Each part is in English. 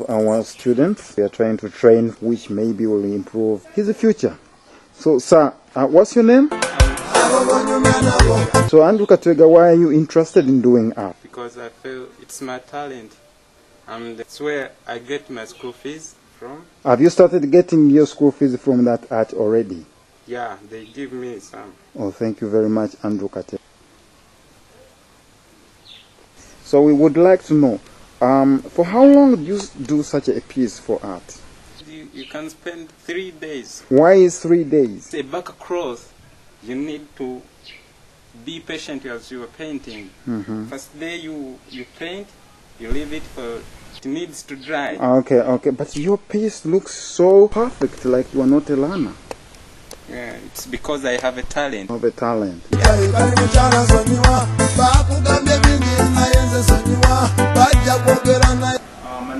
of our students. We are trying to train which maybe will improve his future. So, sir, what's your name? So, Andrew Katwega, why are you interested in doing art? Because I feel it's my talent, and that's where I get my school fees from. Have you started getting your school fees from that art already? Yeah, they give me some. Oh, thank you very much, Andrew Katwega. So we would like to know, for how long do you do such a piece for art? You can spend 3 days. Why is 3 days? A back across, you need to be patient as you are painting. First day you paint, you leave it for, it needs to dry. Okay, but your piece looks so perfect, like you are not a learner. Yeah, it's because I have a talent. Have a talent. My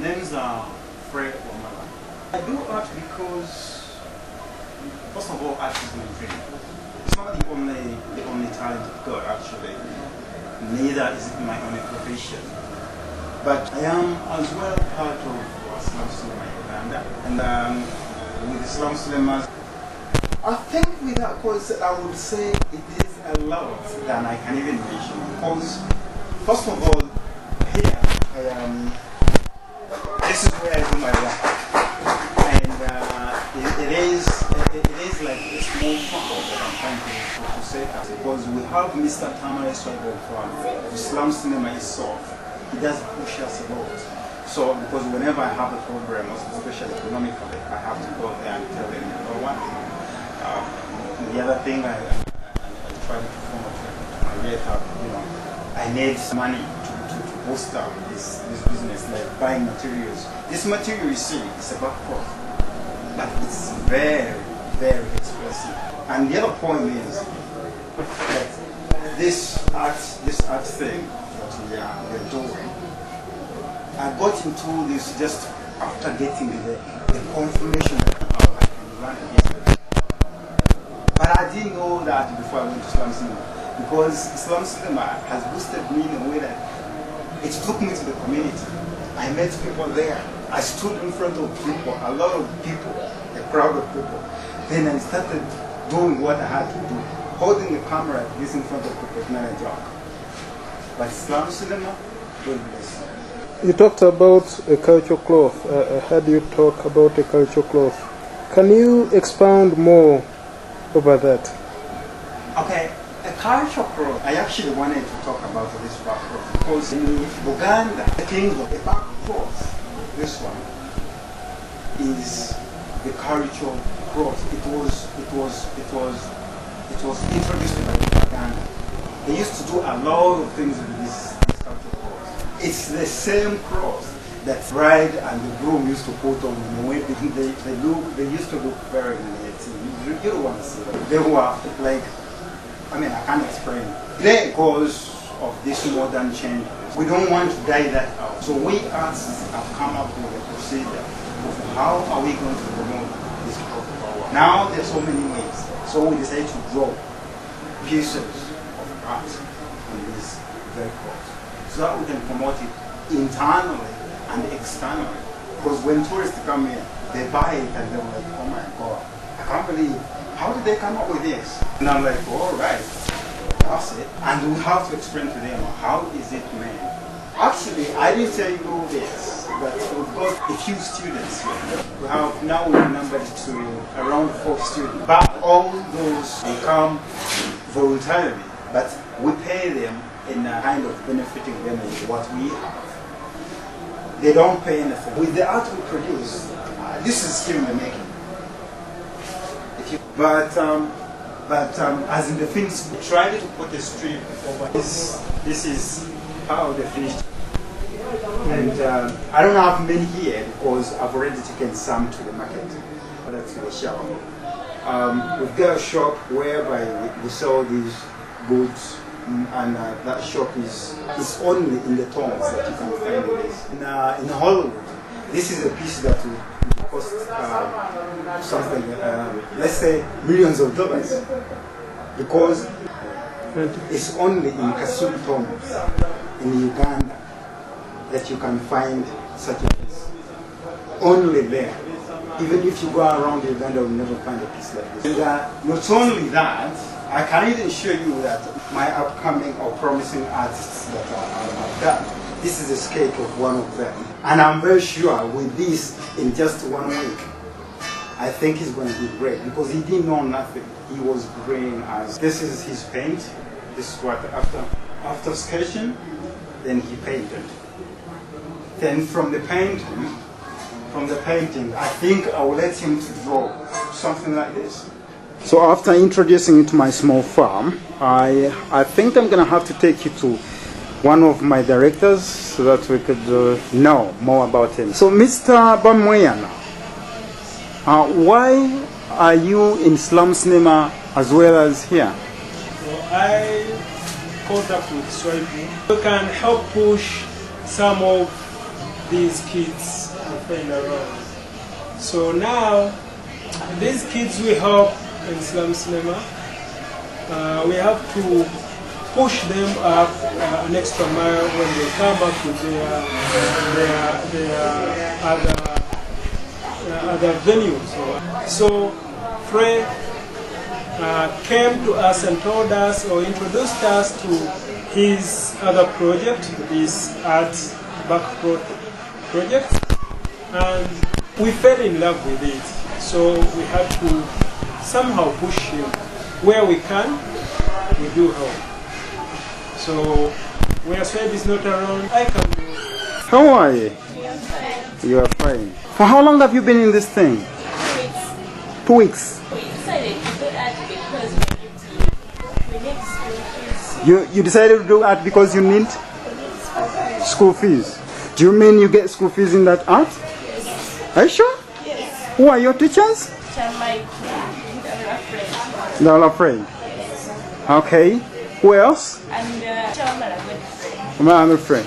name is Fred Wamala. I do art because, first of all, art is my dream. It's not the only talent I've got, actually. Neither is it my only profession. But I am as well part of Islam Cinema Uganda. And with Islam Cinema, I think with that course, I would say it is a lot than I can even mention. Because, first of all, here I am. This is where I do my work, and it is like a small football that I'm trying to say that, because we have Mr. Tamara Swagel from Islam Cinema itself. He does push us a lot. So because whenever I have a program, especially economically, I have to go there and tell them, number one. The other thing I try to promote, I need money to boost up this business, like buying materials. This material you see is a backcloth, but it's very, very expensive. And the other point is that this art thing that we're doing, I got into this just after getting the confirmation that I can run a business. But I didn't know that before I went to Islam Cinema, because Islam Cinema has boosted me in a way that it took me to the community. I met people there. I stood in front of people, a lot of people, a crowd of people. Then I started doing what I had to do. Holding the camera like this in front of people is not a joke. But Islam Cinema, God bless you. You talked about a culture cloth. I heard you talk about a culture cloth. Can you expound more over that? Okay, a culture cloth. I actually wanted to talk about this back cloth because in Uganda, the thing of the back cloth, this one, is the culture cloth. It was introduced by Uganda. They used to do a lot of things with this culture cloth. It's the same cloth that bride and the groom used to put on when they used to look very nice. You don't want to see them. They were like, I can't explain. Today, because of this modern change, we don't want to die that out. So we artists have come up with a procedure of how are we going to promote this cloth of our work. Now there's so many ways. So we decided to draw pieces of art on this very cloth, so that we can promote it internally and externally. Because when tourists come here, they buy it and they're like, oh my God, I can't believe, how did they come up with this? And I'm like, all right, that's it. And we have to explain to them, how is it made? Actually, I didn't tell you this, but we've got a few students here. We have now numbered to around 4 students. But all those, they come voluntarily, but we pay them in a kind of benefiting them with what we have. They don't pay anything. With the art we produce, this is still in the making. But as in the finished, we tried to put a strip over this. This is how they finished. And I don't have many here because I've already taken some to the market. That's the shop. We've got a shop whereby we sell these goods, and that shop is only in the towns that you can find this. In Hollywood, this is a piece that will cost something, let's say millions of dollars, because it's only in Kasulu towns in Uganda that you can find such a piece. only there. Even if you go around Uganda, you'll never find a piece like this. And not only that, I can even show you that my upcoming or promising artists that I've done. This is a sketch of one of them. And I'm very sure with this, in just 1 week, I think he's going to be great because he didn't know nothing. He was green as this is his paint. This is what after sketching, then he painted. Then from the painting, I think I will let him to draw something like this. So after introducing you to my small farm, I think I'm gonna have to take you to one of my directors so that we could know more about him. So Mr. Bamweyana, why are you in slum cinema as well as here? So I contact with Swahili. We can help push some of these kids to find around. So now these kids we help in slum cinema. We have to push them up an extra mile when they come back with their other venues. So Fred came to us and told us or introduced us to his other project, this art backgrowth project, and we fell in love with it. So we had to somehow push him where we can. We do help. So where Swed is not around, I can do it. How are you? You are fine. For how long have you been in this thing? 2 weeks. 2 weeks. We decided to do art because we need school fees. You decided to do art because you need school fees. Do you mean you get school fees in that art? Yes. Are you sure? Yes. Who are your teachers? My friend. They're all afraid. Yes. Okay. Who else? And Wamalas Art Workshop. My friend.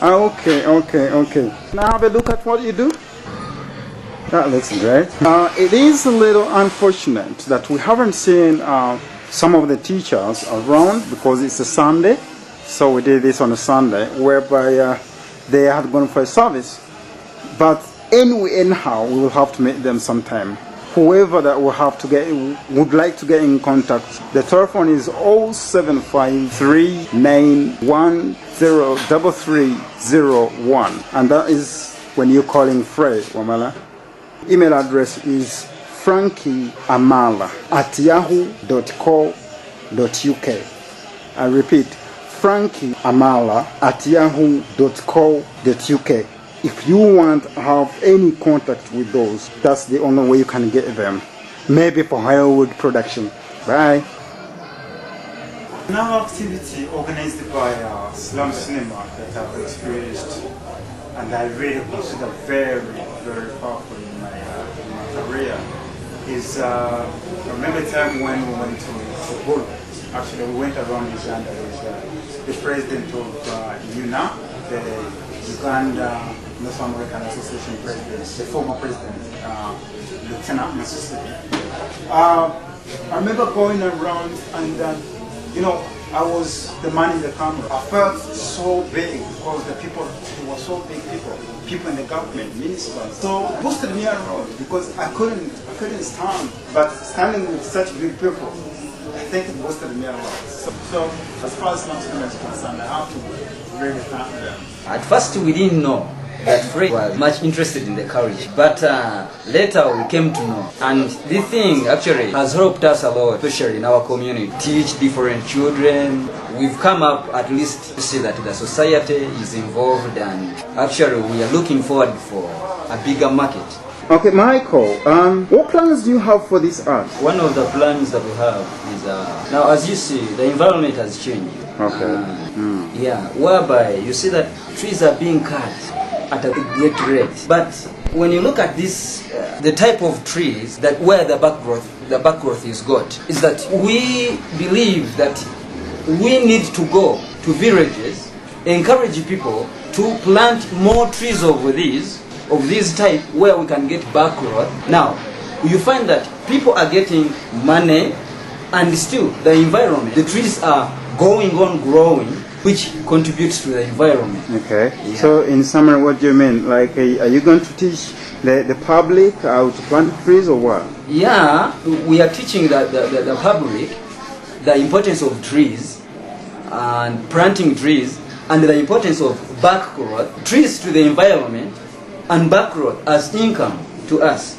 Okay. Now have a look at what you do. That looks great. It is a little unfortunate that we haven't seen some of the teachers around because it's a Sunday. So we did this on a Sunday whereby they had gone for a service. But anyhow, we will have to meet them sometime. Whoever that would like to get in contact, the telephone is 07539103301, and that is when you're calling Fred Wamala. Email address is frankieamala@yahoo.co.uk. I repeat, frankieamala@yahoo.co.uk. If you want to have any contact with those, that's the only way you can get them. Maybe for Hollywood production. Bye. Another activity organized by Slum Cinema that I've experienced and I really consider very, very powerful in my career is I remember a time when we went to Bulu. Actually, we went around Uganda with the president of UNA, the Uganda North American Association president, the former president, Lieutenant Masisi. I remember going around and, I was the man in the camera. I felt so big because the people, they were so big people in the government, ministers. So it boosted me around because I couldn't stand. But standing with such big people, I think it boosted me around. So as far as Muslim is concerned, I have to really thank them. At first we didn't know that Fred was much interested in the college, but later we came to know, and this thing actually has helped us a lot, especially in our community, teach different children. We've come up at least to see that the society is involved, and actually we are looking forward for a bigger market. Okay, Michael, what plans do you have for this art? One of the plans that we have is, now as you see, the environment has changed. Okay. Yeah, whereby you see that trees are being cut at a great rate. But when you look at this, the type of trees that where the backgrowth is got, is that we believe that we need to go to villages, encourage people to plant more trees of this type where we can get backgrowth. Now, you find that people are getting money and still the environment, the trees are going on growing which contributes to the environment. Okay. Yeah. So in summary, what do you mean? Like, are you going to teach the public how to plant trees or what? Yeah, we are teaching the public the importance of trees and planting trees and the importance of back growth, trees to the environment and back growth as income to us.